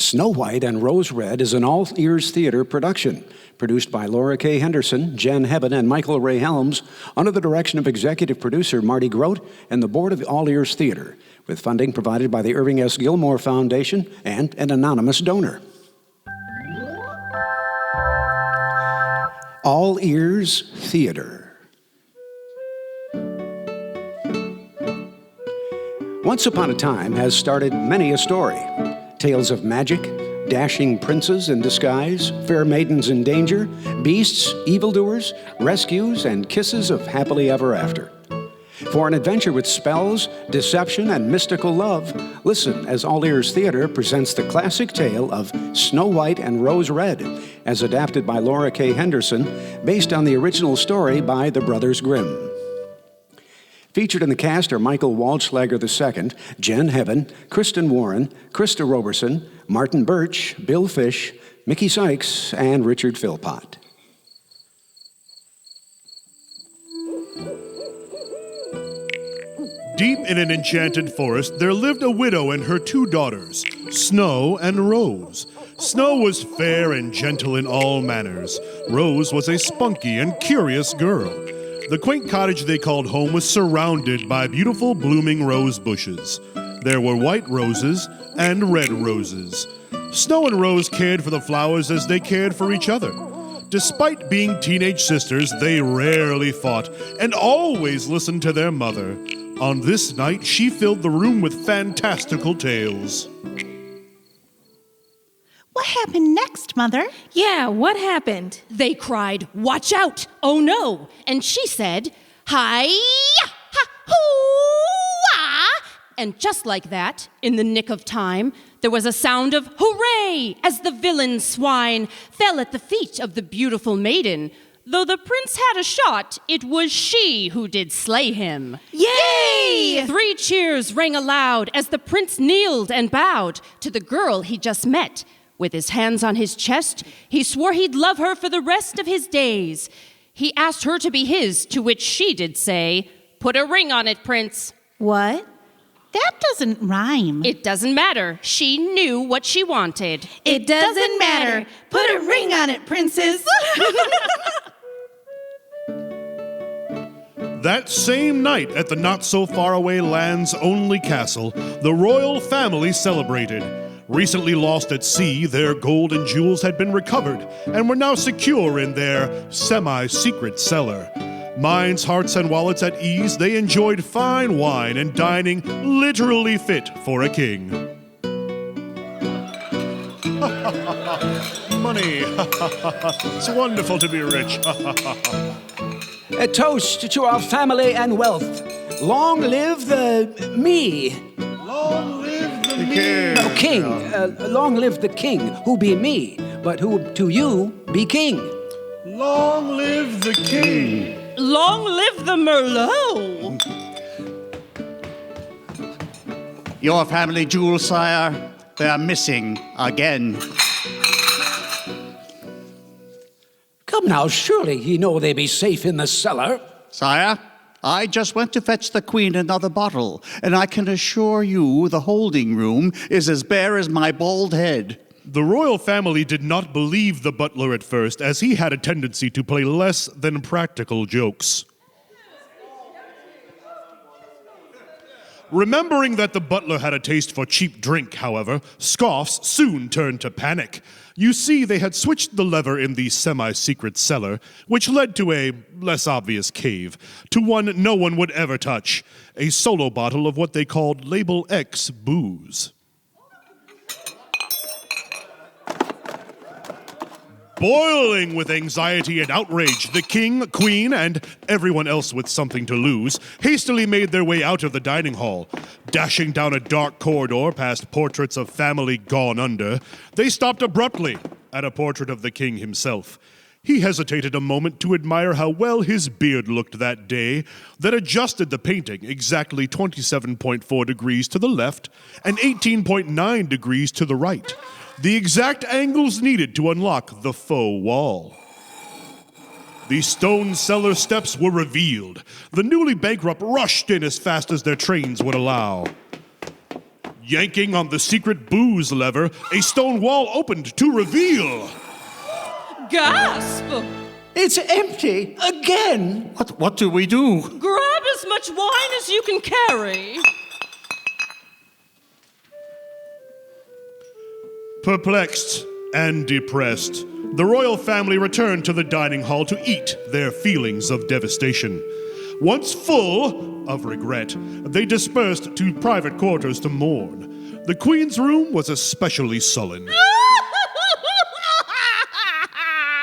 Snow White and Rose Red is an all-ears theater production, produced by Laura Kay Henderson, Jen Hebben, and Michael Ray Helms, under the direction of executive producer Marty Grote and the board of All Ears Theater, with funding provided by the Irving S. Gilmore Foundation and an anonymous donor. All Ears Theater. Once Upon a Time has started many a story. Tales of magic, dashing princes in disguise, fair maidens in danger, beasts, evildoers, rescues, and kisses of happily ever after. For an adventure with spells, deception, and mystical love, listen as All Ears Theater presents the classic tale of Snow White and Rose Red, as adapted by Laura Kay Henderson, based on the original story by the Brothers Grimm. Featured in the cast are Michael Waldschlager II, Jen Hebben, Kristin Warren, Krista Roberson, Martin Birch, Bill Fish, Mickey Sykes, and Richard Philpott. Deep in an enchanted forest, there lived a widow and her 2 daughters, Snow and Rose. Snow was fair and gentle in all manners. Rose was a spunky and curious girl. The quaint cottage they called home was surrounded by beautiful blooming rose bushes. There were white roses and red roses. Snow and Rose cared for the flowers as they cared for each other. Despite being teenage sisters, they rarely fought and always listened to their mother. On this night, she filled the room with fantastical tales. What happened next, Mother? Yeah, what happened? They cried, "Watch out! Oh no!" And she said, "Hi-ya! Ha-hoo-ah!" And just like that, in the nick of time, there was a sound of hooray as the villain swine fell at the feet of the beautiful maiden. Though the prince had a shot, it was she who did slay him. Yay! 3 cheers rang aloud as the prince kneeled and bowed to the girl he just met. With his hands on his chest, he swore he'd love her for the rest of his days. He asked her to be his, to which she did say, "Put a ring on it, Prince." What? That doesn't rhyme. It doesn't matter. She knew what she wanted. It doesn't matter. Put a ring on it, Princess. That same night at the not-so-far-away land's only castle, the royal family celebrated. Recently lost at sea, their gold and jewels had been recovered and were now secure in their semi-secret cellar. Minds, hearts, and wallets at ease, they enjoyed fine wine and dining literally fit for a king. Money. It's wonderful to be rich. A toast to our family and wealth. Long live the me. Long live the king. No, king. Long live the king, who be me, but who to you be king. Long live the king. Long live the Merlot! Your family jewels, sire, they are missing again. Come now, surely ye know they be safe in the cellar. Sire, I just went to fetch the queen another bottle, and I can assure you the holding room is as bare as my bald head. The royal family did not believe the butler at first, as he had a tendency to play less than practical jokes. Remembering that the butler had a taste for cheap drink, however, scoffs soon turned to panic. You see, they had switched the lever in the semi-secret cellar, which led to a less obvious cave, to one no one would ever touch, a solo bottle of what they called Label X booze. Boiling with anxiety and outrage, the king, queen, and everyone else with something to lose hastily made their way out of the dining hall. Dashing down a dark corridor past portraits of family gone under, they stopped abruptly at a portrait of the king himself. He hesitated a moment to admire how well his beard looked that day, then adjusted the painting exactly 27.4 degrees to the left and 18.9 degrees to the right. The exact angles needed to unlock the faux wall. The stone cellar steps were revealed. The newly bankrupt rushed in as fast as their trains would allow. Yanking on the secret booze lever, a stone wall opened to reveal... Gasp! It's empty again. What do we do? Grab as much wine as you can carry. Perplexed and depressed, the royal family returned to the dining hall to eat their feelings of devastation. Once full of regret, they dispersed to private quarters to mourn. The queen's room was especially sullen.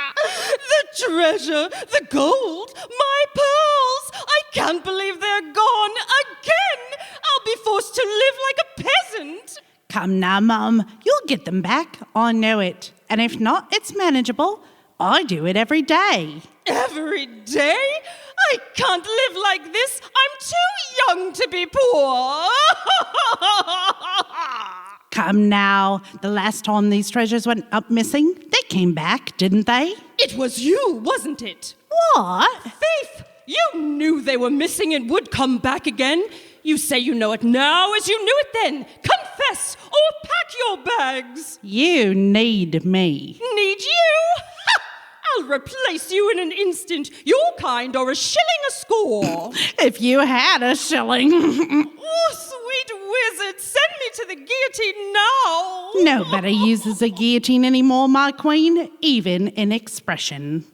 The treasure, the gold, my pearls! I can't believe they're gone again! I'll be forced to live like a peasant! Come now, Mum. You'll get them back. I know it. And if not, it's manageable. I do it every day. Every day? I can't live like this. I'm too young to be poor. Come now. The last time these treasures went up missing, they came back, didn't they? It was you, wasn't it? What? Faith, you knew they were missing and would come back again. You say you know it now as you knew it then. Confess or pack your bags. You need me. Need you? Ha! I'll replace you in an instant. Your kind are a shilling a score. If you had a shilling. Oh, sweet wizard, send me to the guillotine now. Nobody uses a guillotine anymore, my queen, even in expression.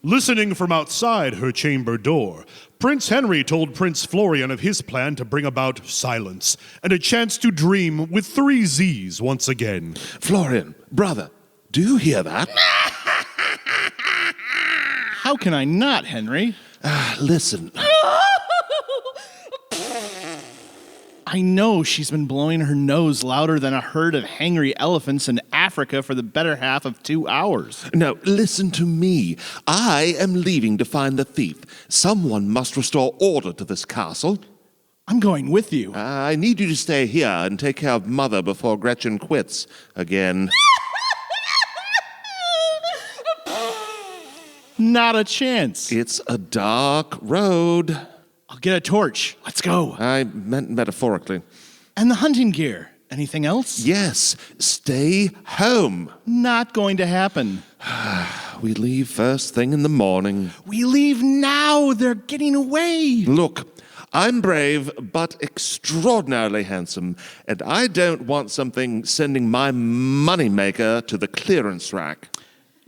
Listening from outside her chamber door, Prince Henry told Prince Florian of his plan to bring about silence and a chance to dream with 3 Z's once again. Florian, brother, do you hear that? How can I not, Henry? Listen. I know she's been blowing her nose louder than a herd of hangry elephants in Africa for the better half of 2 hours. No, listen to me. I am leaving to find the thief. Someone must restore order to this castle. I'm going with you. I need you to stay here and take care of Mother before Gretchen quits again. Not a chance. It's a dark road. I'll get a torch. Let's go. I meant metaphorically. And the hunting gear. Anything else? Yes, stay home. Not going to happen. We leave first thing in the morning. We leave now. They're getting away. Look, I'm brave, but extraordinarily handsome, and I don't want something sending my moneymaker to the clearance rack.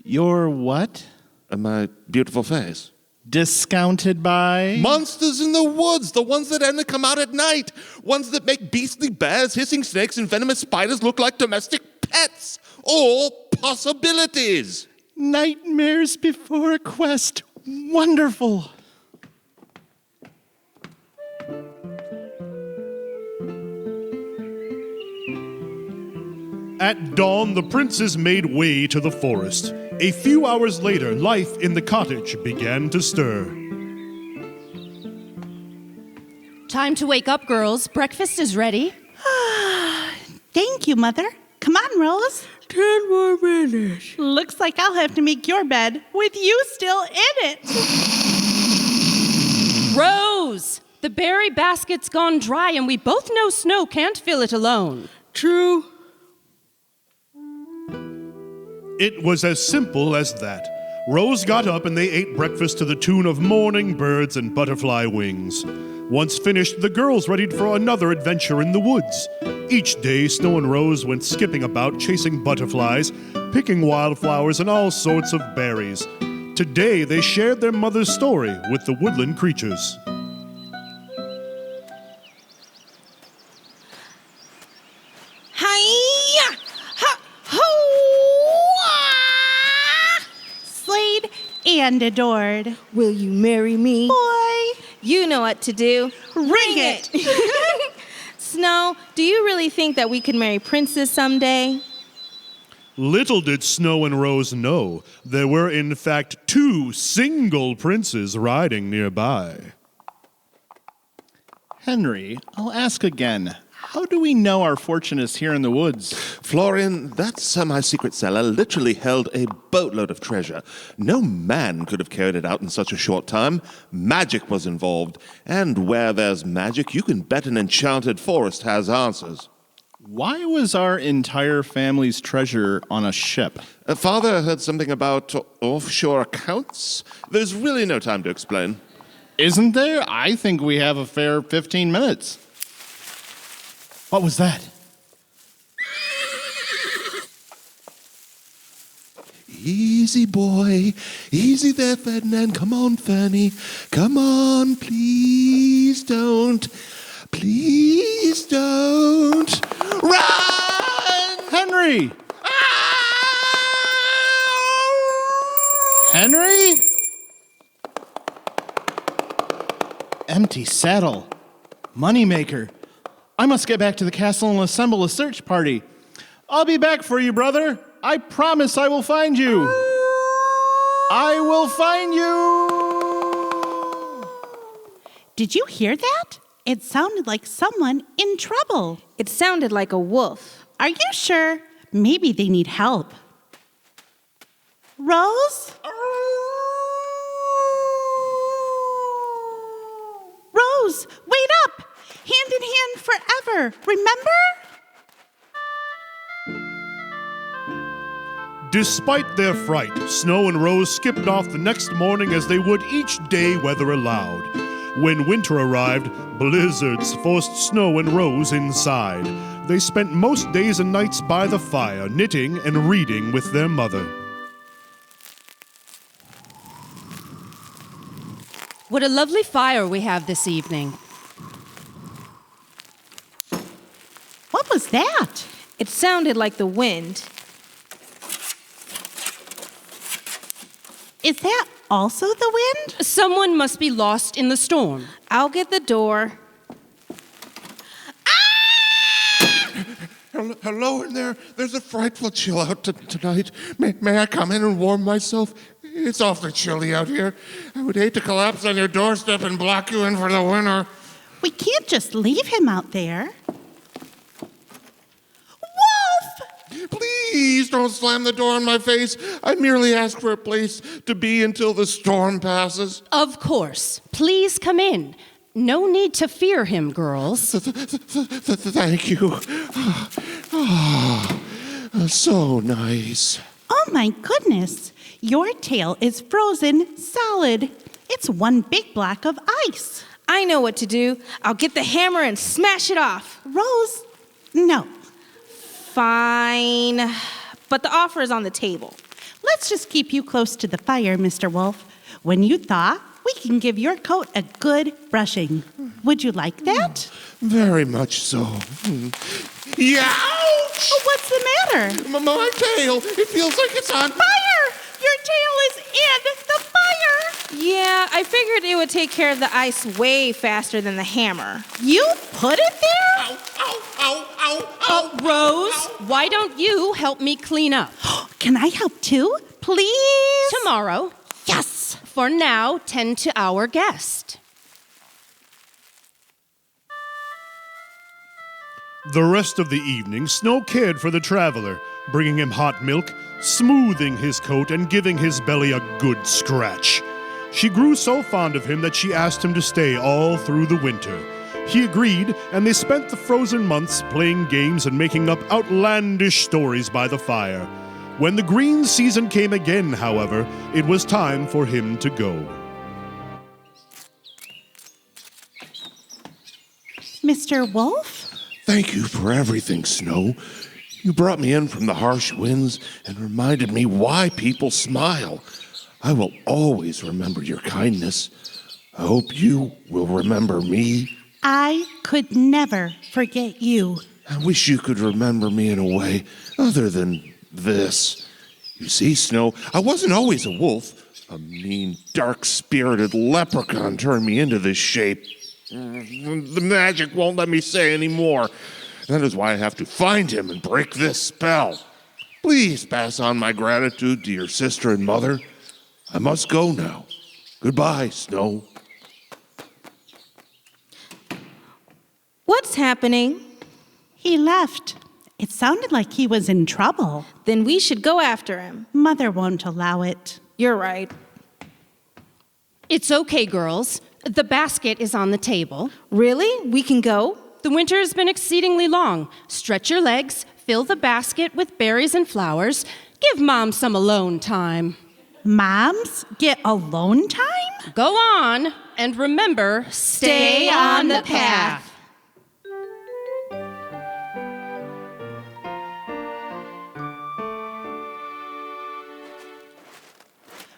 Your what? My beautiful face. Discounted by? Monsters in the woods, the ones that only come out at night. Ones that make beastly bears, hissing snakes, and venomous spiders look like domestic pets. All possibilities. Nightmares before a quest. Wonderful. At dawn, the princes made way to the forest. A few hours later, life in the cottage began to stir. Time to wake up, girls. Breakfast is ready. Thank you, Mother. Come on, Rose. 10 more minutes. Looks like I'll have to make your bed with you still in it. Rose! The berry basket's gone dry, and we both know Snow can't fill it alone. True. It was as simple as that. Rose got up and they ate breakfast to the tune of morning birds and butterfly wings. Once finished, the girls readied for another adventure in the woods. Each day, Snow and Rose went skipping about, chasing butterflies, picking wildflowers, and all sorts of berries. Today, they shared their mother's story with the woodland creatures. Hi-ya! Ha-ho! Slayed and adored. Will you marry me? Boy. You know what to do. Ring it. Snow, do you really think that we could marry Princess someday? Little did Snow and Rose know, there were in fact 2 single princes riding nearby. Henry, I'll ask again. How do we know our fortune is here in the woods? Florian, that semi-secret cellar literally held a boatload of treasure. No man could have carried it out in such a short time. Magic was involved. And where there's magic, you can bet an enchanted forest has answers. Why was our entire family's treasure on a ship? Father heard something about offshore accounts. There's really no time to explain. Isn't there? I think we have a fair 15 minutes. What was that? Easy, boy. Easy there, Ferdinand. Come on, Fanny. Come on, please don't. Please don't. Run! Henry! Henry? Empty saddle. Moneymaker. I must get back to the castle and assemble a search party. I'll be back for you, brother. I promise I will find you. I will find you. Did you hear that? It sounded like someone in trouble. It sounded like a wolf. Are you sure? Maybe they need help. Rose? Rose, wait up! Hand in hand forever, remember? Despite their fright, Snow and Rose skipped off the next morning as they would each day weather allowed. When winter arrived, blizzards forced Snow and Rose inside. They spent most days and nights by the fire, knitting and reading with their mother. What a lovely fire we have this evening. What was that? It sounded like the wind. Is that also the wind? Someone must be lost in the storm. I'll get the door. Hello in there. There's a frightful chill out tonight. May I come in and warm myself? It's awfully chilly out here. I would hate to collapse on your doorstep and block you in for the winter. We can't just leave him out there. Wolf! Please don't slam the door in my face. I merely ask for a place to be until the storm passes. Of course. Please come in. No need to fear him, girls. Thank you. So nice. Oh my goodness. Your tail is frozen solid. It's one big block of ice. I know what to do. I'll get the hammer and smash it off. Rose, no. Fine. But the offer is on the table. Let's just keep you close to the fire, Mr. Wolf. When you thaw, we can give your coat a good brushing. Would you like that? Very much so. Youch! Oh, what's the matter? My tail, it feels like it's on Fire! Your tail is in the fire! Yeah, I figured it would take care of the ice way faster than the hammer. You put it there? Ow, ow, ow, ow, ow. Rose, why don't you help me clean up? Can I help too? Please? Tomorrow. Yes! For now, tend to our guest. The rest of the evening, Snow cared for the traveler, bringing him hot milk, smoothing his coat, and giving his belly a good scratch. She grew so fond of him that she asked him to stay all through the winter. He agreed, and they spent the frozen months playing games and making up outlandish stories by the fire. When the green season came again, however, it was time for him to go. Mr. Wolf? Thank you for everything, Snow. You brought me in from the harsh winds and reminded me why people smile. I will always remember your kindness. I hope you will remember me. I could never forget you. I wish you could remember me in a way other than this. You see, Snow, I wasn't always a wolf. A mean, dark-spirited leprechaun turned me into this shape. The magic won't let me say any more. That is why I have to find him and break this spell. Please pass on my gratitude to your sister and mother. I must go now. Goodbye, Snow. What's happening? He left. It sounded like he was in trouble. Then we should go after him. Mother won't allow it. You're right. It's okay, girls. The basket is on the table. Really? We can go? the winter has been exceedingly long. Stretch your legs, fill the basket with berries and flowers. Give Mom some alone time. Moms get alone time? Go on, and remember, stay on the path.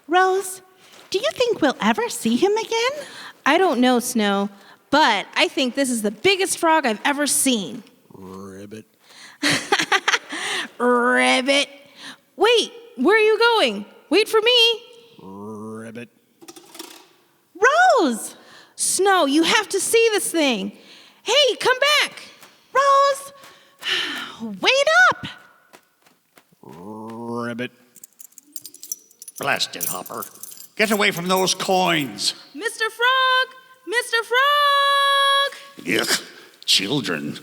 Rose, do you think we'll ever see him again? I don't know, Snow, but I think this is the biggest frog I've ever seen. Ribbit. Ribbit. Wait, where are you going? Wait for me. Ribbit. Rose! Snow, you have to see this thing. Hey, come back. Rose! Wait up! Ribbit. Blasted Hopper. Get away from those coins. Mr. Frog! Mr. Frog! Yuck. Children.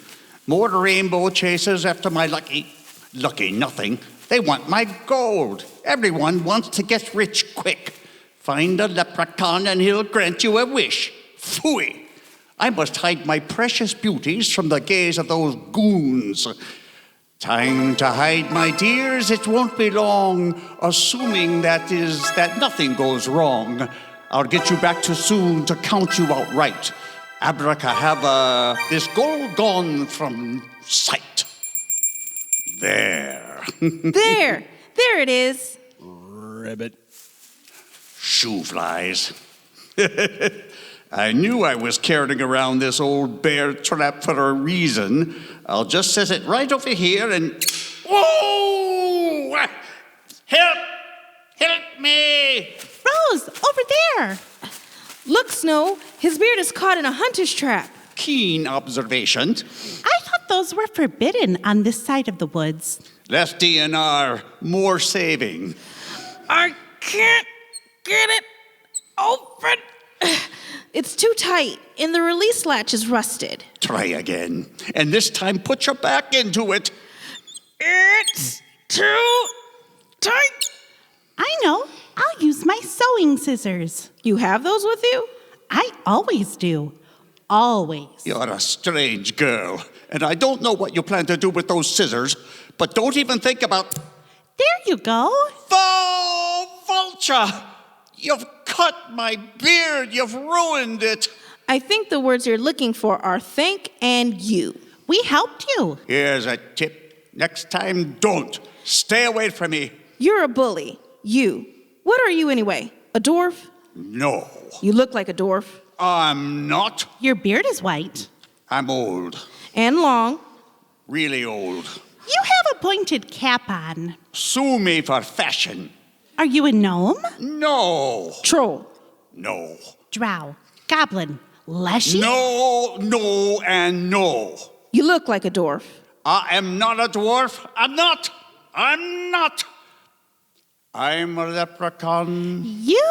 More rainbow chasers after my lucky nothing. They want my gold. Everyone wants to get rich quick. Find a leprechaun and he'll grant you a wish. Phooey. I must hide my precious beauties from the gaze of those goons. Time to hide, my dears. It won't be long. Assuming that nothing goes wrong. I'll get you back too soon to count you outright. Abracahaba, this gold gone from sight. There. There it is. Ribbit. Shoe flies. I knew I was carrying around this old bear trap for a reason. I'll just set it right over here and... Whoa! Help! Help me! Rose, over there! Look, Snow, his beard is caught in a hunter's trap. Keen observation. I thought those were forbidden on this side of the woods. Less DNR, more saving. I can't get it open. It's too tight, and the release latch is rusted. Try again. And this time put your back into it. It's too tight. I know. I'll use my sewing scissors. You have those with you? I always do. Always. You're a strange girl, and I don't know what you plan to do with those scissors, but don't even think about... There you go. Oh, Vulture! You've cut my beard. You've ruined it. I think the words you're looking for are thank and you. We helped you. Here's a tip. Next time, don't. Stay away from me. You're a bully. You. What are you anyway? A dwarf? No, You look like a dwarf. I'm not. Your beard is white. I'm old. And long. Really old. You have a pointed cap on. Sue me for fashion. Are you a gnome? No. Troll. No. Drow. Goblin. Leshy? No, and no. You look like a dwarf. I am not a dwarf. I'm not. I'm a leprechaun. You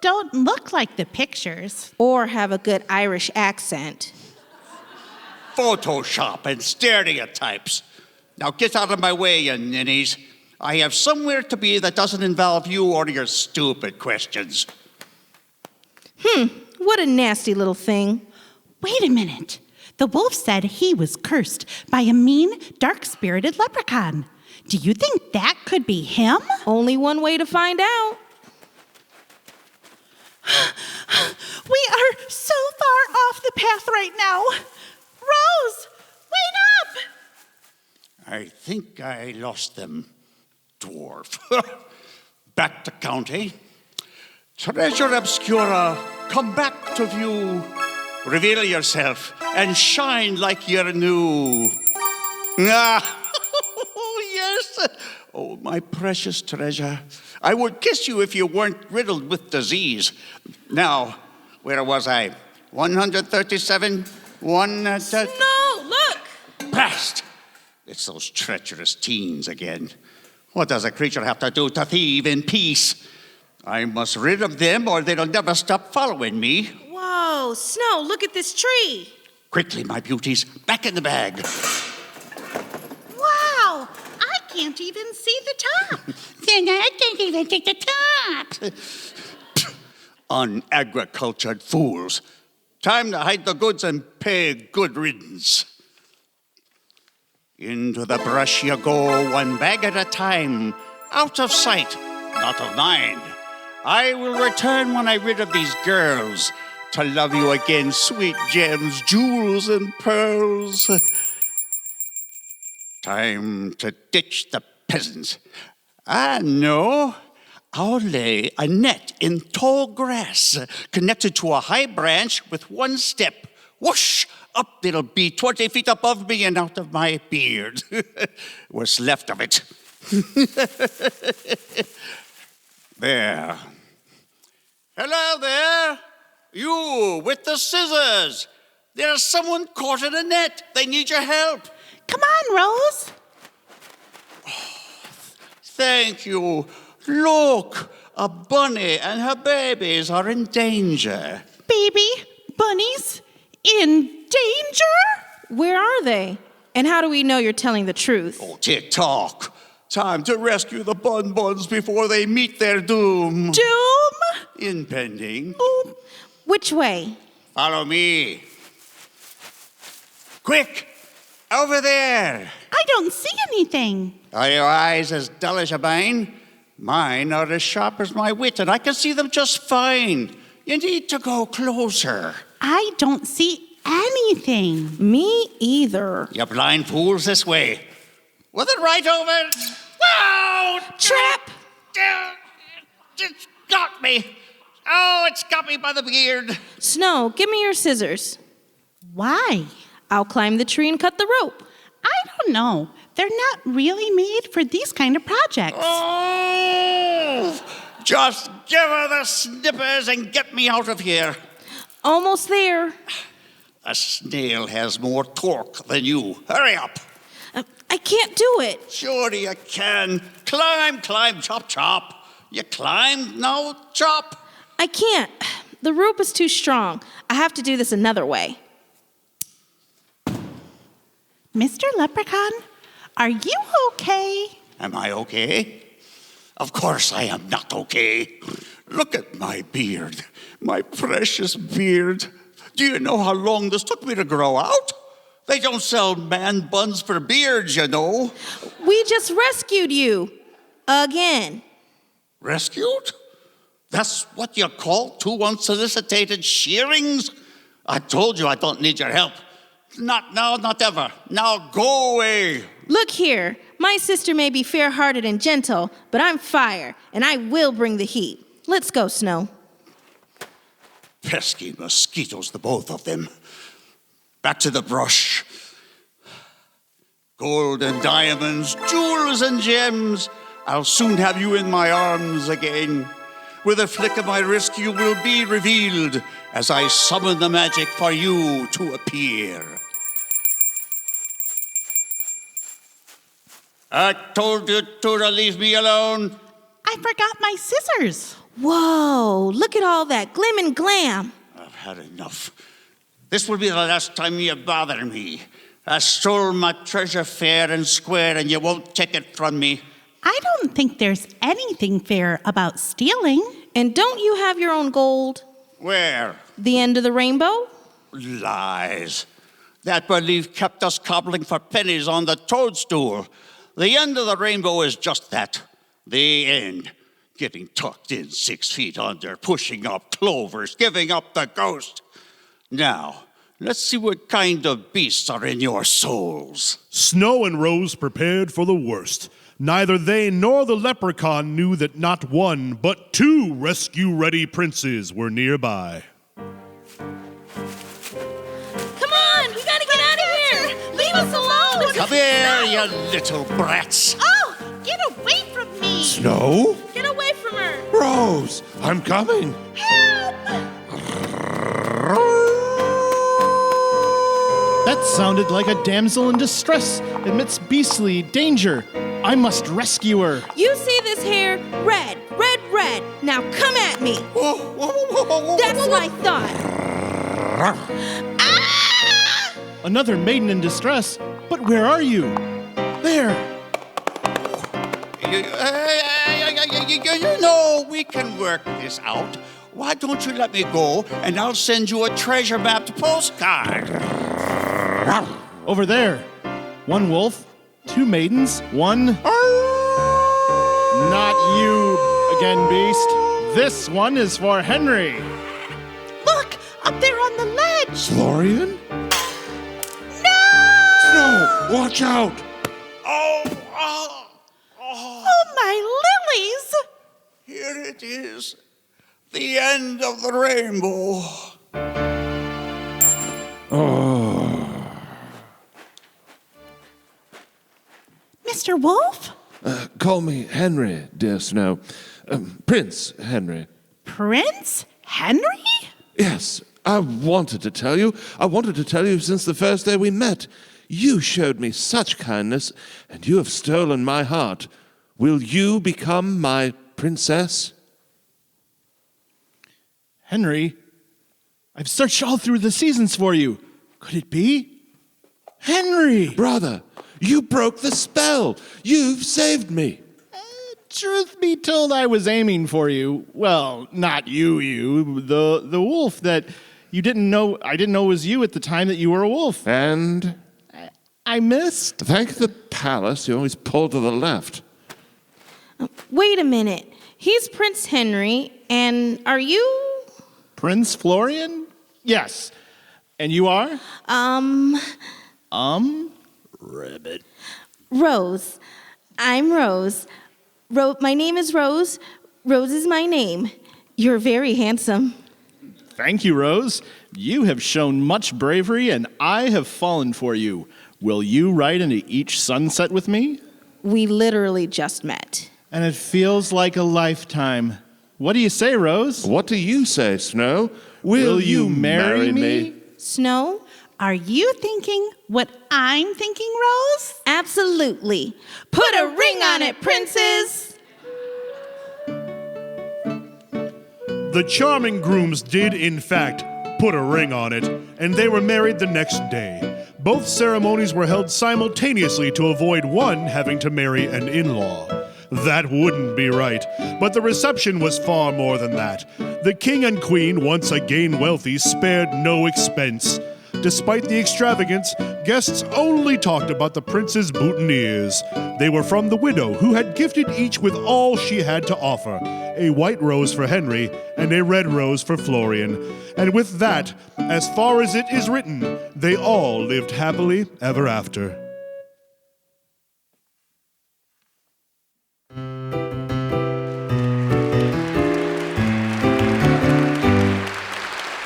don't look like the pictures. Or have a good Irish accent. Photoshop and stereotypes. Now get out of my way, you ninnies. I have somewhere to be that doesn't involve you or your stupid questions. What a nasty little thing. Wait a minute. The wolf said he was cursed by a mean, dark-spirited leprechaun. Do you think that could be him? Only one way to find out. We are so far off the path right now. Rose, wait up! I think I lost them, dwarf. Back to county. Treasure obscura, come back to view. Reveal yourself and shine like you're new. Ah, yes. Oh, my precious treasure. I would kiss you if you weren't riddled with disease. Now, where was I? 137? No, look! Past! It's those treacherous teens again. What does a creature have to do to thieve in peace? I must rid of them or they'll never stop following me. Whoa, Snow, look at this tree. Quickly, my beauties, back in the bag. Wow, I can't even see the top. Then I can't even see the top. Unagricultured fools. Time to hide the goods and pay good riddance. Into the brush you go, one bag at a time, out of sight, not of mind. I will return when I'm rid of these girls, to love you again, sweet gems, jewels, and pearls. Time to ditch the peasants. No. I'll lay a net in tall grass, connected to a high branch with one step. Whoosh! Up it'll be 20 feet above me and out of my beard. What's left of it. There. Hello there. You with the scissors. There's someone caught in a net. They need your help. Come on, Rose. Thank you. Look, a bunny and her babies are in danger. Baby bunnies in danger? Where are they? And how do we know you're telling the truth? Oh, tick-tock. Time to rescue the bun-buns before they meet their doom. Doom? Impending. Oh, Which way? Follow me. Quick! Over there! I don't see anything. Are your eyes as dull as a bine? Mine are as sharp as my wit, and I can see them just fine. You need to go closer. I don't see anything. Me either. You blind fools, this way. With it right over. Whoa! Trap! It's got me. Oh, it's got me by the beard. Snow, give me your scissors. Why? I'll climb the tree and cut the rope. I don't know. They're not really made for these kind of projects. Oh! Just give her the snippers and get me out of here. Almost there. A snail has more torque than you. Hurry up. I can't do it. Sure you can. Climb, climb, chop, chop. You climbed, now chop. I can't. The rope is too strong. I have to do this another way. Mr. Leprechaun, are you okay? Am I okay? Of course I am not okay. Look at my beard, my precious beard. Do you know how long this took me to grow out? They don't sell man buns for beards, you know. We just rescued you. Again. Rescued? That's what you call 2 unsolicited shearings? I told you I don't need your help. Not now, not ever. Now go away. Look here. My sister may be fair-hearted and gentle, but I'm fire, and I will bring the heat. Let's go, Snow. Pesky mosquitoes, the both of them. Back to the brush. Gold and diamonds, jewels and gems. I'll soon have you in my arms again. With a flick of my wrist, you will be revealed as I summon the magic for you to appear. I told you to leave me alone. I forgot my scissors. Whoa, look at all that glim and glam. I've had enough. This will be the last time you bother me. I stole my treasure fair and square, and you won't take it from me. I don't think there's anything fair about stealing. And don't you have your own gold? Where? The end of the rainbow? Lies. That belief kept us cobbling for pennies on the toadstool. The end of the rainbow is just that. The end. Getting tucked in 6 feet under, pushing up clovers, giving up the ghost. Now, let's see what kind of beasts are in your souls. Snow and Rose prepared for the worst. Neither they nor the leprechaun knew that not one, but 2 rescue-ready princes were nearby. Come on, we gotta get out of here. Leave us alone. Come here, you little brats. Oh, get away from me. Snow? Get away from her. Rose, I'm coming. Help! That sounded like a damsel in distress amidst beastly danger. I must rescue her. You see this hair? Red, red, red. Now come at me. That's what I thought. Ah! Another maiden in distress. But where are you? There. You know, we can work this out. Why don't you let me go, and I'll send you a treasure-mapped postcard. Over there. One wolf, 2 maidens, 1... Not you again, beast. This one is for Henry. Look, up there on the ledge. Florian? No! Snow, watch out! Oh, my lilies! Here it is, the end of the rainbow. Mr. Wolf? Call me Henry, dear Snow. Prince Henry. Prince Henry? Yes, I wanted to tell you. I wanted to tell you since the first day we met. You showed me such kindness, and you have stolen my heart. Will you become my princess? Henry, I've searched all through the seasons for you. Could it be? Henry! Brother, you broke the spell. You've saved me. Truth be told, I was aiming for you. Well, not you, the wolf that you didn't know, I didn't know was you at the time that you were a wolf. And I missed. thank the palace, you always pull to the left. Wait a minute. He's Prince Henry, and are you? Prince Florian? Yes. And you are? Rabbit. Rose. I'm Rose. My name is Rose. Rose is my name. You're very handsome. Thank you, Rose. You have shown much bravery, and I have fallen for you. Will you ride into each sunset with me? We literally just met. And it feels like a lifetime. What do you say, Rose? What do you say, Snow? Will you marry me? Snow? Are you thinking what I'm thinking, Rose? Absolutely. Put a ring on it, princes! The charming grooms did, in fact, put a ring on it, and they were married the next day. Both ceremonies were held simultaneously to avoid one having to marry an in-law. That wouldn't be right, but the reception was far more than that. The king and queen, once again wealthy, spared no expense. Despite the extravagance, guests only talked about the prince's boutonnieres. They were from the widow, who had gifted each with all she had to offer, a white rose for Henry and a red rose for Florian. And with that, as far as it is written, they all lived happily ever after.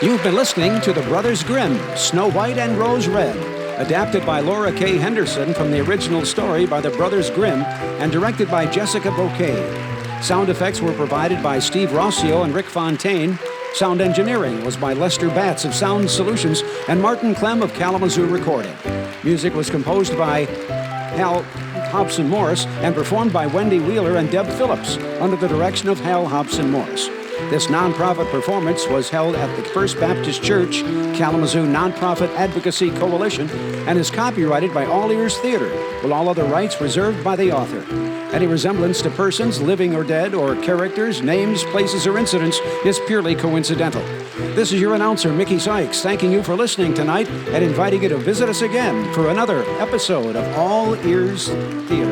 You've been listening to the Brothers Grimm, Snow White and Rose Red, adapted by Laura Kay Henderson from the original story by the Brothers Grimm and directed by Jessica Bocade. Sound effects were provided by Steve Rossio and Rick Fontaine. Sound engineering was by Lester Batts of Sound Solutions and Martin Clem of Kalamazoo Recording. Music was composed by Hal Hobson Morris and performed by Wendy Wheeler and Deb Phillips under the direction of Hal Hobson Morris. This nonprofit performance was held at the First Baptist Church, Kalamazoo Nonprofit Advocacy Coalition, and is copyrighted by All Ears Theater, with all other rights reserved by the author. Any resemblance to persons, living or dead, or characters, names, places, or incidents is purely coincidental. This is your announcer, Mickey Sykes, thanking you for listening tonight and inviting you to visit us again for another episode of All Ears Theater.